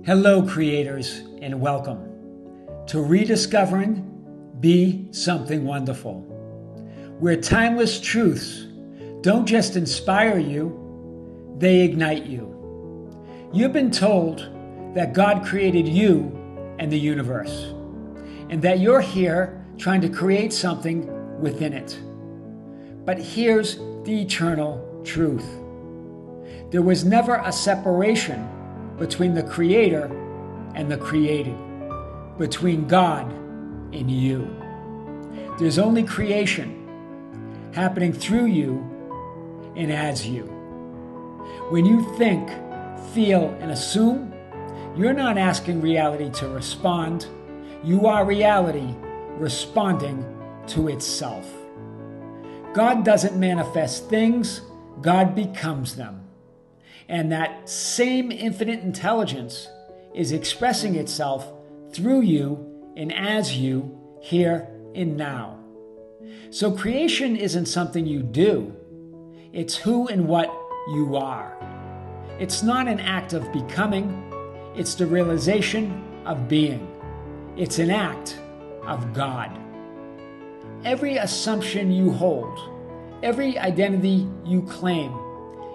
Hello, creators, and welcome to Rediscovering Be Something Wonderful, where timeless truths don't just inspire you, they ignite you. You've been told that God created you and the universe, and that you're here trying to create something within it. But here's the eternal truth. There was never a separation between the Creator and the created, between God and you. There's only creation happening through you and as you. When you think, feel, and assume, you're not asking reality to respond. You are reality responding to itself. God doesn't manifest things, God becomes them. And that same infinite intelligence is expressing itself through you and as you here and now. So creation isn't something you do. It's who and what you are. It's not an act of becoming. It's the realization of being. It's an act of God. Every assumption you hold, every identity you claim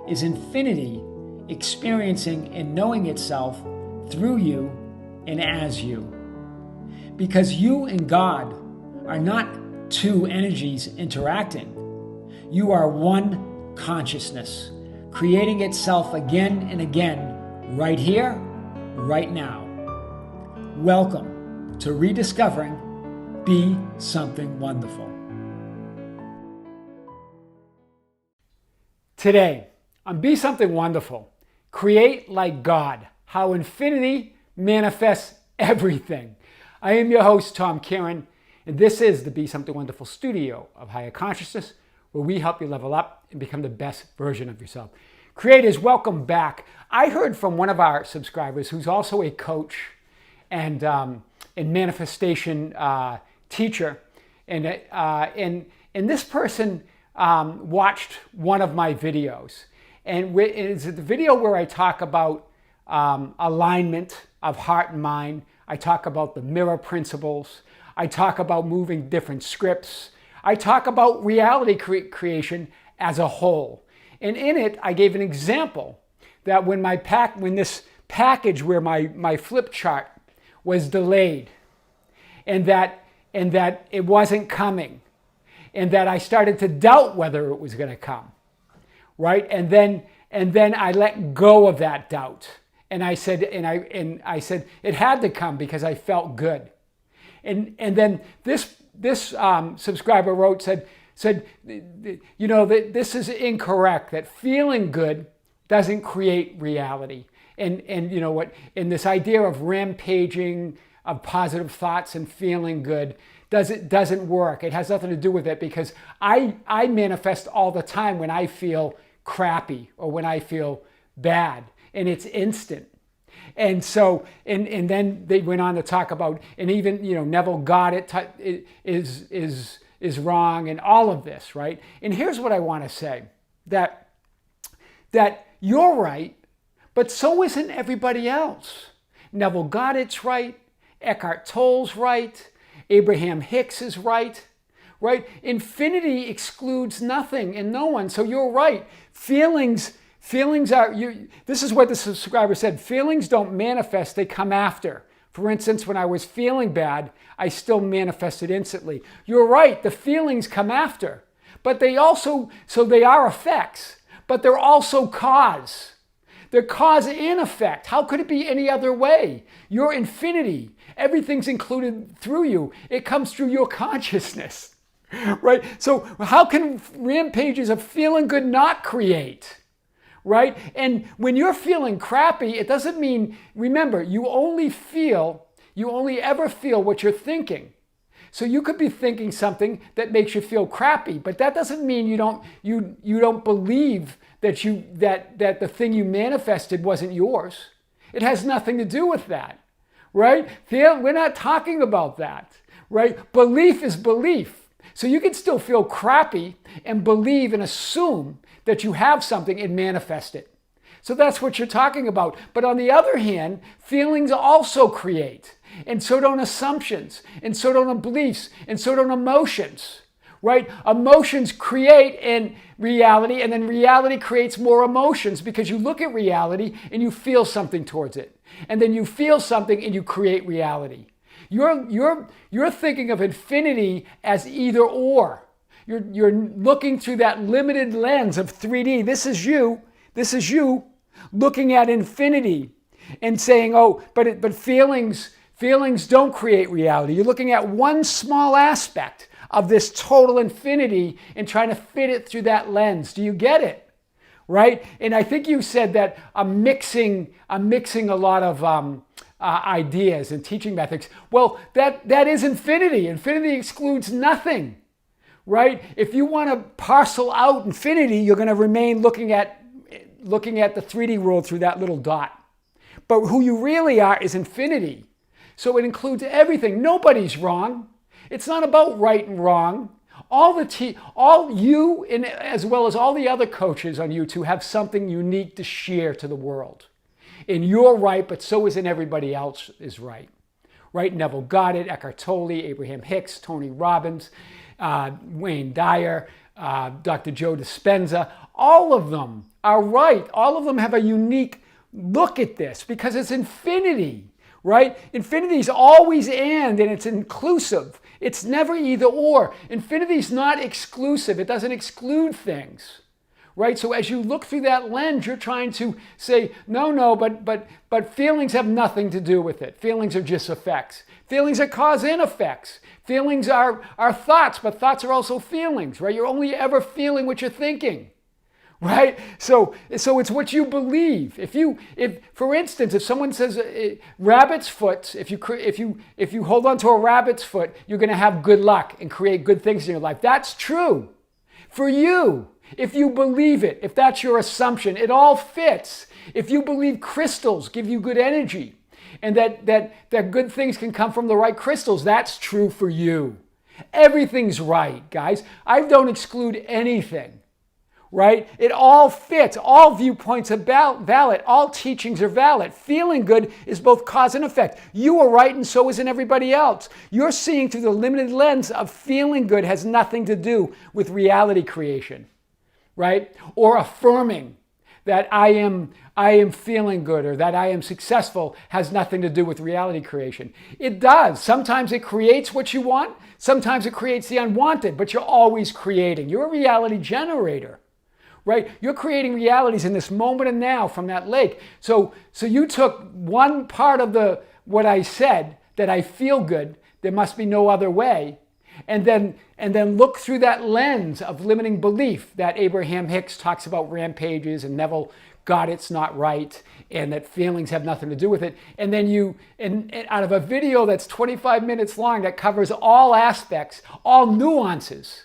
is infinity experiencing and knowing itself through you and as you. Because you and God are not two energies interacting. You are one consciousness, creating itself again and again, right here, right now. Welcome to Rediscovering Be Something Wonderful. Today, on Be Something Wonderful, create like God, how infinity manifests everything. I am your host, Tom Kearin, and this is the Be Something Wonderful studio of higher consciousness, where we help you level up and become the best version of yourself. Creators, welcome back. I heard from one of our subscribers who's also a coach and manifestation teacher, and this person watched one of my videos. And it's the video where I talk about alignment of heart and mind. I talk about the mirror principles. I talk about moving different scripts. I talk about reality creation as a whole. And in it, I gave an example that when this package where my flip chart was delayed, and that it wasn't coming, and that I started to doubt whether it was going to come. Right? And then I let go of that doubt. And I said it had to come because I felt good. And then this subscriber said, you know, that this is incorrect, that feeling good doesn't create reality. And you know what, in this idea of rampaging of positive thoughts and feeling good doesn't work. It has nothing to do with it, because I manifest all the time when I feel crappy or when I feel bad, and it's instant. And so, and then they went on to talk about, and even, you know, Neville Goddard is wrong, and all of this, right? And here's what I want to say, that you're right, but so isn't everybody else. Neville Goddard's right, Eckhart Tolle's right, Abraham Hicks is right. Infinity excludes nothing and no one. So you're right. Feelings are, this is what the subscriber said, feelings don't manifest, they come after. For instance, when I was feeling bad, I still manifested instantly. You're right, the feelings come after. But they also, so they are effects, but they're also cause. They're cause and effect. How could it be any other way? You're infinity. Everything's included through you. It comes through your consciousness. Right? So how can rampages of feeling good not create? Right? And when you're feeling crappy, it doesn't mean, remember, you only ever feel what you're thinking. So you could be thinking something that makes you feel crappy, but that doesn't mean you don't believe that the thing you manifested wasn't yours. It has nothing to do with that. Right? We're not talking about that. Right? Belief is belief. So you can still feel crappy and believe and assume that you have something and manifest it. So that's what you're talking about. But on the other hand, feelings also create. And so don't assumptions. And so don't beliefs. And so don't emotions. Right? Emotions create in reality, and then reality creates more emotions because you look at reality and you feel something towards it. And then you feel something and you create reality. You're thinking of infinity as either or. You're looking through that limited lens of 3D. This is you looking at infinity and saying, oh, but feelings don't create reality. You're looking at one small aspect of this total infinity and trying to fit it through that lens. Do you get it? Right? And I think you said that I'm mixing a lot of ideas and teaching methods. Well, that is infinity. Infinity excludes nothing. Right? If you want to parcel out infinity, you're going to remain looking at the 3D world through that little dot. But who you really are is infinity. So it includes everything. Nobody's wrong. It's not about right and wrong. All you, and as well as all the other coaches on YouTube, have something unique to share to the world. And you're right, but so isn't everybody else is right. Right? Neville Goddard, Eckhart Tolle, Abraham Hicks, Tony Robbins, Wayne Dyer, Dr. Joe Dispenza, all of them are right. All of them have a unique look at this because it's infinity, right? Infinity is always and it's inclusive. It's never either or. Infinity is not exclusive. It doesn't exclude things, right? So as you look through that lens, you're trying to say, no, but feelings have nothing to do with it. Feelings are just effects. Feelings are cause and effects. Feelings are thoughts, but thoughts are also feelings, right? You're only ever feeling what you're thinking, right? So it's what you believe. If for instance, if someone says rabbit's foot, if you hold on to a rabbit's foot, you're going to have good luck and create good things in your life. That's true for you. If you believe it, if that's your assumption, it all fits. If you believe crystals give you good energy, and that good things can come from the right crystals, that's true for you. Everything's right, guys. I don't exclude anything, right? It all fits. All viewpoints are valid. All teachings are valid. Feeling good is both cause and effect. You are right and so isn't everybody else. You're seeing through the limited lens of feeling good has nothing to do with reality creation, right? Or affirming that I am feeling good or that I am successful has nothing to do with reality creation. It does. Sometimes it creates what you want. Sometimes it creates the unwanted, but you're always creating. You're a reality generator, right? You're creating realities in this moment and now from that lake. So you took one part of what I said, that I feel good, there must be no other way, and then look through that lens of limiting belief that Abraham Hicks talks about rampages and Neville Goddard's not right and that feelings have nothing to do with it. And then and out of a video that's 25 minutes long that covers all aspects, all nuances,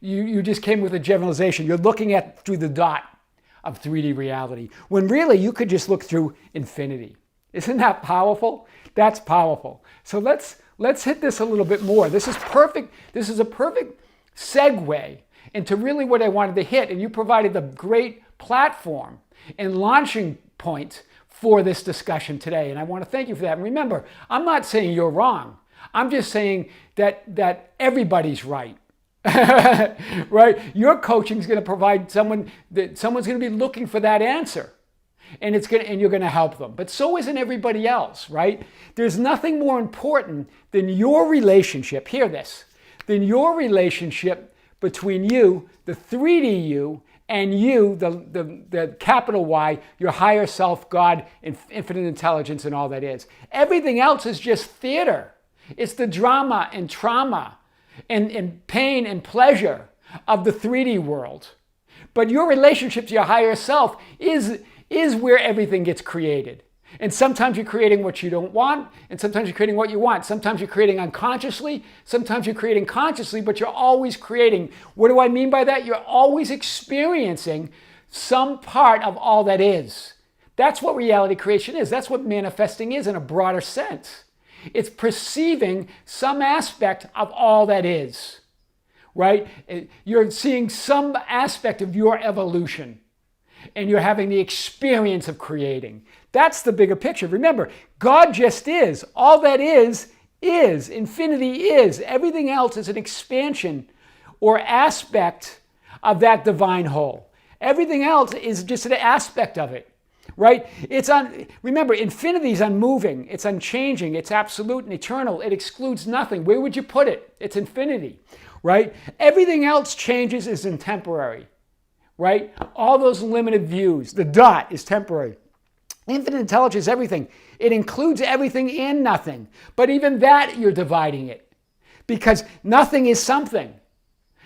you just came with a generalization. You're looking at through the dot of 3D reality when really you could just look through infinity. Isn't that powerful? That's powerful. So let's hit this a little bit more. This is perfect. This is a perfect segue into really what I wanted to hit. And you provided the great platform and launching point for this discussion today. And I want to thank you for that. And remember, I'm not saying you're wrong. I'm just saying that everybody's right. Right? Your coaching is going to provide someone's going to be looking for that answer. And you're going to help them. But so isn't everybody else, right? There's nothing more important than your relationship, hear this, than your relationship between you, the 3D you, and you, the capital Y, your higher self, God, infinite intelligence, and all that is. Everything else is just theater. It's the drama and trauma and pain and pleasure of the 3D world. But your relationship to your higher self is where everything gets created. And sometimes you're creating what you don't want, and sometimes you're creating what you want. Sometimes you're creating unconsciously, sometimes you're creating consciously, but you're always creating. What do I mean by that? You're always experiencing some part of all that is. That's what reality creation is. That's what manifesting is in a broader sense. It's perceiving some aspect of all that is, right? You're seeing some aspect of your evolution. and you're having the experience of creating. That's the bigger picture. Remember, God just is. All that is. Infinity is. Everything else is an expansion or aspect of that divine whole. Everything else is just an aspect of it, right? Remember, infinity is unmoving, it's unchanging, it's absolute and eternal. It excludes nothing. Where would you put it? It's infinity, right? Everything else changes is temporary, right? All those limited views. The dot is temporary. Infinite intelligence is everything. It includes everything and nothing. But even that, you're dividing it. Because nothing is something.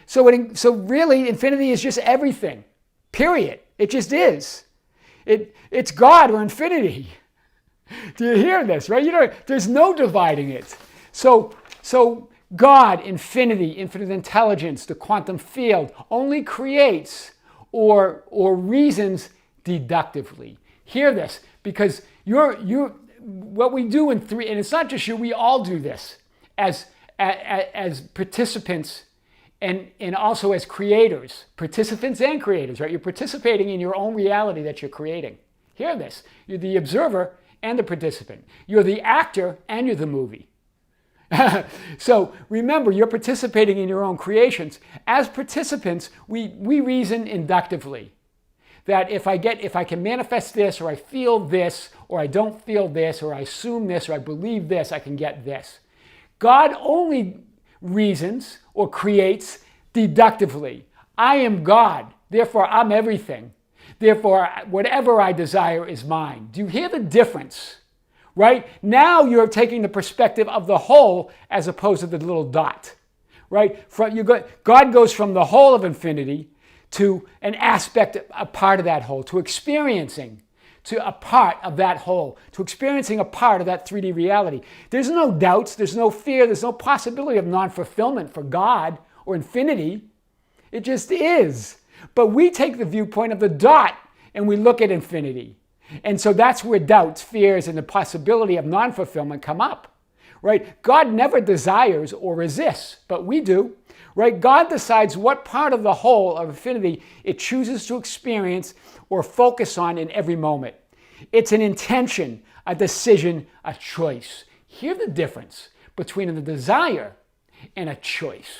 So really, infinity is just everything. Period. It just is. It's God or infinity. Do you hear this, right? There's no dividing it. So God, infinity, infinite intelligence, the quantum field, only creates or reasons deductively. Hear this, because what we do in three, and it's not just you, we all do this as participants and also as creators, participants and creators, right? You're participating in your own reality that you're creating. Hear this, you're the observer and the participant. You're the actor and you're the movie. So remember, you're participating in your own creations. As participants, we reason inductively. That if I can manifest this, or I feel this, or I don't feel this, or I assume this, or I believe this, I can get this. God only reasons or creates deductively. I am God, therefore I'm everything. Therefore, whatever I desire is mine. Do you hear the difference? Right? Now you're taking the perspective of the whole as opposed to the little dot. Right? God goes from the whole of infinity to an aspect, a part of that whole, to experiencing, to a part of that whole, to experiencing a part of that 3D reality. There's no doubts, there's no fear, there's no possibility of non-fulfillment for God or infinity. It just is. But we take the viewpoint of the dot and we look at infinity. And so that's where doubts, fears, and the possibility of non-fulfillment come up. Right? God never desires or resists, but we do. Right? God decides what part of the whole of infinity it chooses to experience or focus on in every moment. It's an intention, a decision, a choice. Hear the difference between a desire and a choice.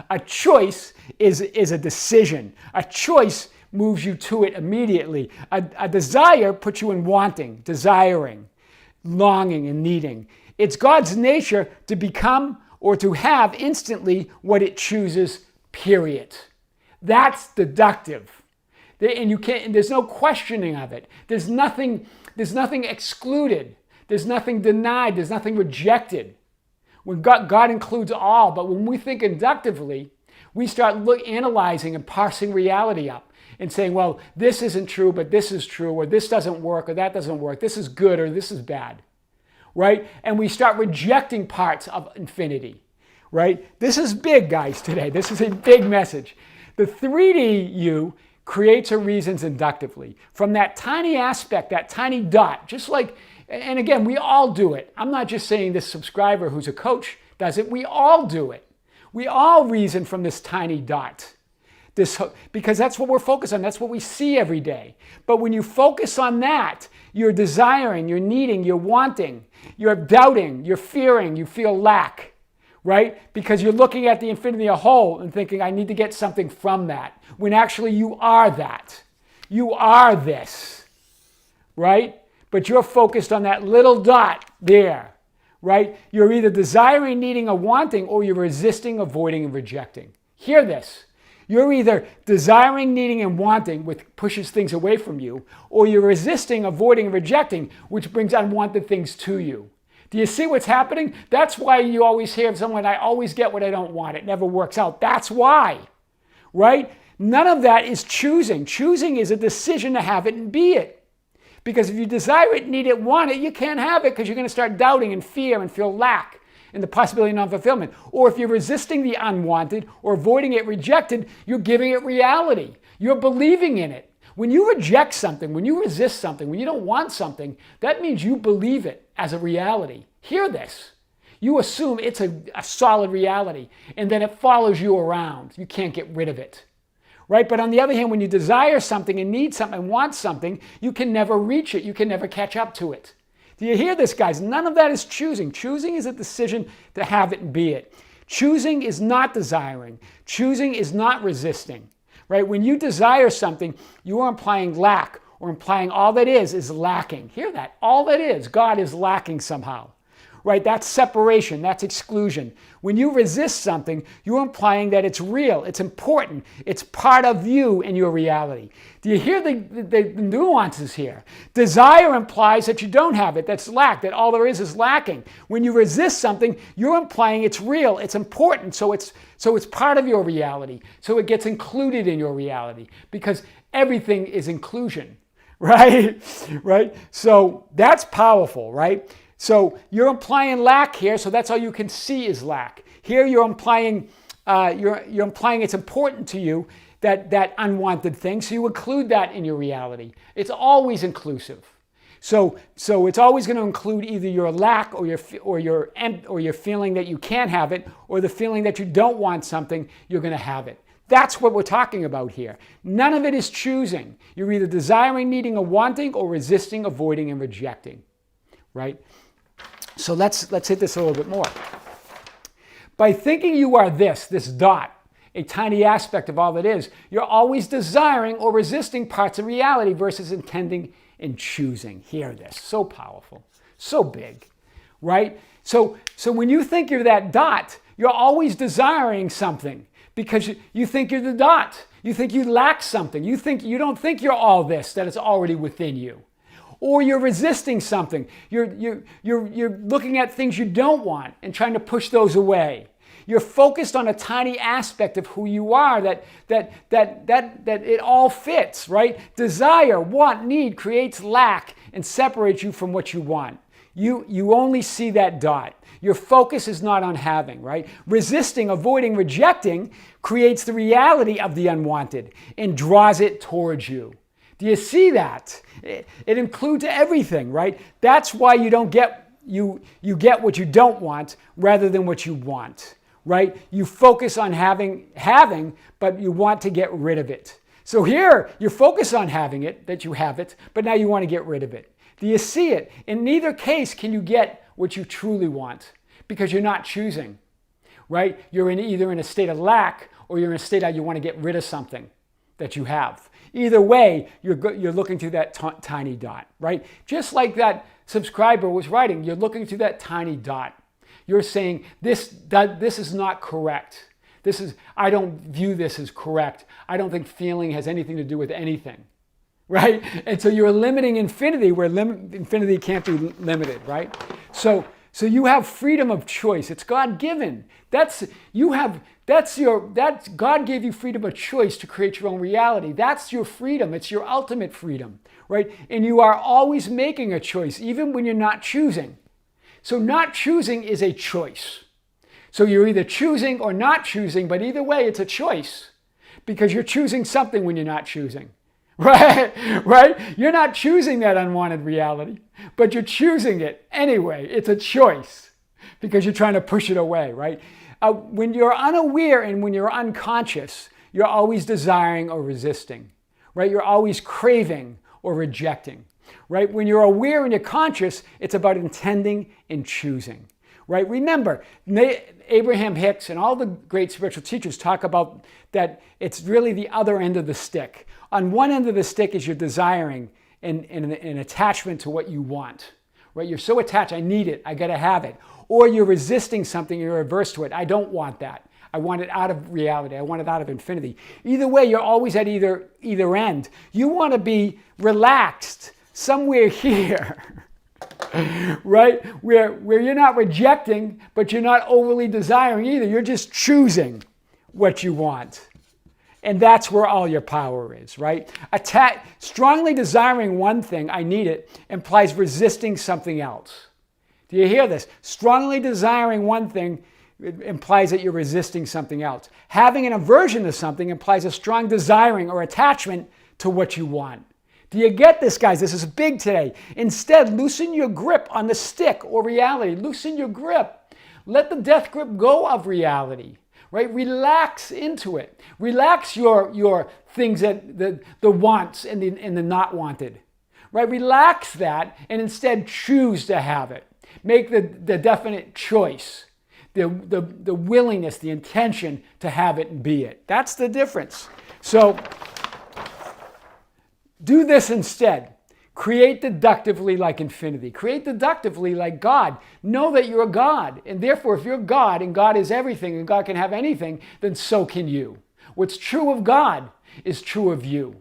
A choice is a decision. A choice moves you to it immediately. A desire puts you in wanting, desiring, longing, and needing. It's God's nature to become or to have instantly what it chooses, period. That's deductive. And there's no questioning of it. There's nothing excluded. There's nothing denied. There's nothing rejected. When God includes all, but when we think inductively, we start analyzing and parsing reality up and saying, well, this isn't true, but this is true, or this doesn't work, or that doesn't work. This is good, or this is bad. Right? And we start rejecting parts of infinity, right? This is big, guys, today. This is a big message. The 3D you creates or reasons inductively. From that tiny aspect, that tiny dot, just like, and again, we all do it. I'm not just saying this subscriber who's a coach does it. We all do it. We all reason from this tiny dot. Because that's what we're focused on. That's what we see every day. But when you focus on that, you're desiring, you're needing, you're wanting, you're doubting, you're fearing, you feel lack, right? Because you're looking at the infinity as a whole and thinking, I need to get something from that. When actually you are that. You are this, right? But you're focused on that little dot there, right? You're either desiring, needing, or wanting, or you're resisting, avoiding, and rejecting. Hear this. You're either desiring, needing, and wanting, which pushes things away from you, or you're resisting, avoiding, and rejecting, which brings unwanted things to you. Do you see what's happening? That's why you always hear someone, I always get what I don't want. It never works out. That's why, right? None of that is choosing. Choosing is a decision to have it and be it. Because if you desire it, need it, want it, you can't have it because you're going to start doubting and fear and feel lack and the possibility of non-fulfillment. Or if you're resisting the unwanted or avoiding it, rejected, you're giving it reality. You're believing in it. When you reject something, when you resist something, when you don't want something, that means you believe it as a reality. Hear this. You assume it's a solid reality, and then it follows you around. You can't get rid of it, right? But on the other hand, when you desire something and need something and want something, you can never reach it. You can never catch up to it. Do you hear this, guys? None of that is choosing. Choosing is a decision to have it and be it. Choosing is not desiring. Choosing is not resisting, right? When you desire something, you are implying lack or implying all that is lacking. Hear that? All that is, God is lacking somehow, right? That's separation. That's exclusion. When you resist something, you're implying that it's real, it's important, it's part of you and your reality. Do you hear the nuances here? Desire implies that you don't have it, that's lack, that all there is lacking. When you resist something, you're implying it's real, it's important, so it's part of your reality, so it gets included in your reality, because everything is inclusion, right? Right? So that's powerful, right? So you're implying lack here, so that's all you can see is lack. Here you're implying it's important to you, that unwanted thing, so you include that in your reality. It's always inclusive. So it's always going to include either your lack or your feeling that you can't have it, or the feeling that you don't want something, you're going to have it. That's what we're talking about here. None of it is choosing. You're either desiring, needing, or wanting, or resisting, avoiding, and rejecting, right? So let's hit this a little bit more. By thinking you are this dot, a tiny aspect of all that is, you're always desiring or resisting parts of reality versus intending and choosing. Hear this. So powerful. So big, right? So when you think you're that dot, you're always desiring something because you think you're the dot. You think you lack something. You don't think you're all this, that it's already within you. Or you're resisting something. You're looking at things you don't want and trying to push those away. You're focused on a tiny aspect of who you are that it all fits, right? Desire, want, need creates lack and separates you from what you want. You only see that dot. Your focus is not on having, right? Resisting, avoiding, rejecting creates the reality of the unwanted and draws it towards you. Do you see that? It includes everything, right? That's why you don't get you get what you don't want rather than what you want, right? You focus on having, but you want to get rid of it. So here, you focus on having it, that you have it, but now you want to get rid of it. Do you see it? In neither case can you get what you truly want because you're not choosing, right? You're either in a state of lack or you're in a state of you want to get rid of something that you have. Either way, you're looking through that tiny dot, right? Just like that subscriber was writing, you're looking through that tiny dot. You're saying, this is not correct. I don't view this as correct. I don't think feeling has anything to do with anything, right? And so you're limiting infinity where infinity can't be limited, right? So you have freedom of choice. It's God-given. God gave you freedom of choice to create your own reality. That's your freedom. It's your ultimate freedom, right? And you are always making a choice, even when you're not choosing. So not choosing is a choice. So you're either choosing or not choosing, but either way, it's a choice because you're choosing something when you're not choosing, right? Right? You're not choosing that unwanted reality, but you're choosing it anyway. It's a choice because you're trying to push it away, right? When you're unaware and when you're unconscious, you're always desiring or resisting, right? You're always craving or rejecting, right? When you're aware and you're conscious, it's about intending and choosing, right? Remember, Abraham Hicks and all the great spiritual teachers talk about that it's really the other end of the stick. On one end of the stick is your desiring and an attachment to what you want, right? You're so attached, I need it, I gotta have it. Or you're resisting something, you're averse to it. I don't want that. I want it out of reality. I want it out of infinity. Either way, you're always at either end. You want to be relaxed somewhere here, right? Where you're not rejecting, but you're not overly desiring either. You're just choosing what you want. And that's where all your power is, right? Strongly desiring one thing, I need it, implies resisting something else. Do you hear this? Strongly desiring one thing implies that you're resisting something else. Having an aversion to something implies a strong desiring or attachment to what you want. Do you get this, guys? This is big today. Instead, loosen your grip on the stick or reality. Loosen your grip. Let the death grip go of reality, right? Relax into it. Relax your things, that the wants and the not wanted, right? Relax that and instead choose to have it. Make the definite choice, the willingness, the intention to have it and be it. That's the difference. So do this instead. Create deductively like infinity. Create deductively like God. Know that you're a God. And therefore, if you're God and God is everything and God can have anything, then so can you. What's true of God is true of you.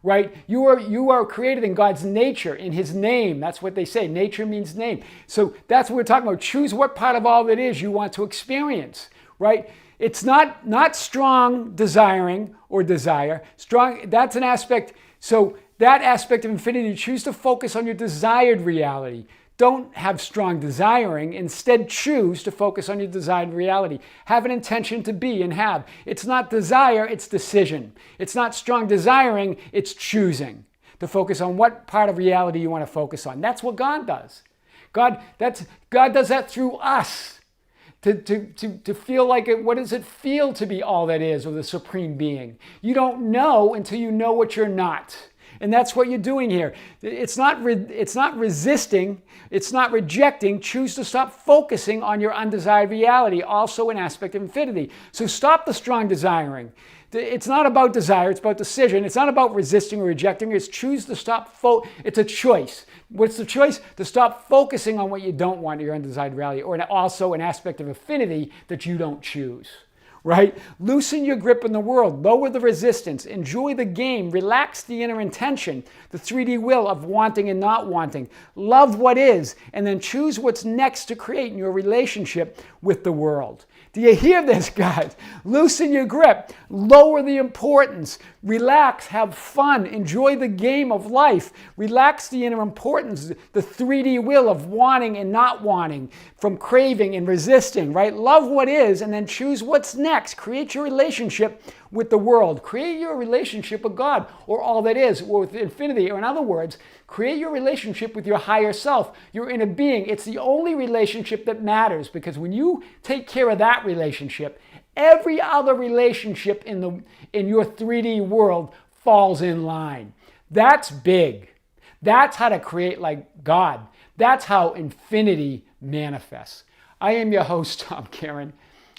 Right? You are created in God's nature, in his name. That's what they say. Nature means name. So that's what we're talking about. Choose what part of all that is you want to experience. Right? It's not strong desiring or desire. Strong, that's an aspect. So that aspect of infinity, choose to focus on your desired reality. Don't have strong desiring. Instead, choose to focus on your desired reality. Have an intention to be and have. It's not desire, it's decision. It's not strong desiring, it's choosing to focus on what part of reality you want to focus on. That's what God does. God does that through us. To feel like it, what does it feel to be all that is, or the supreme being? You don't know until you know what you're not. And that's what you're doing here. It's not resisting. It's not rejecting. Choose to stop focusing on your undesired reality, also an aspect of infinity. So stop the strong desiring. It's not about desire. It's about decision. It's not about resisting or rejecting. It's choose to stop. It's a choice. What's the choice? To stop focusing on what you don't want, your undesired reality, or also an aspect of affinity that you don't choose. Right? Loosen your grip on the world, lower the resistance, enjoy the game, relax the inner intention, the 3D will of wanting and not wanting. Love what is, and then choose what's next to create in your relationship with the world. Do you hear this, guys? Loosen your grip, lower the importance, relax, have fun, enjoy the game of life, relax the inner importance, the 3D will of wanting and not wanting, from craving and resisting, right? Love what is and then choose what's next. Create your relationship with the world. Create your relationship with God, or all that is, or with infinity, or in other words, create your relationship with your higher self, your inner being. It's the only relationship that matters, because when you take care of that relationship, every other relationship in your 3D world falls in line. That's big. That's how to create like God. That's how infinity manifests. I am your host, Tom Kearin.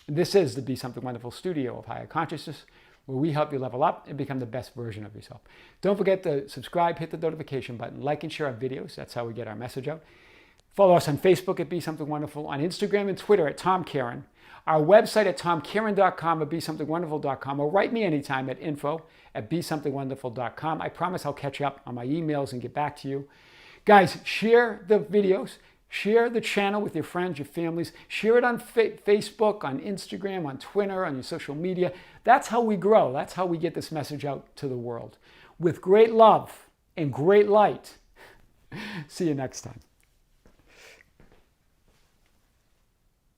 This is the Be Something Wonderful studio of higher consciousness, where we help you level up and become the best version of yourself. Don't forget to subscribe, hit the notification button, like and share our videos. That's how we get our message out. Follow us on Facebook at Be Something Wonderful, on Instagram and Twitter at Tom Kearin, our website at tomkearin.com, or BeSomethingWonderful.com, or write me anytime at info@BeSomethingWonderful.com. I promise I'll catch up on my emails and get back to you. Guys, share the videos. Share the channel with your friends, your families. Share it on Facebook, on Instagram, on Twitter, on your social media. That's how we grow. That's how we get this message out to the world. With great love and great light. See you next time.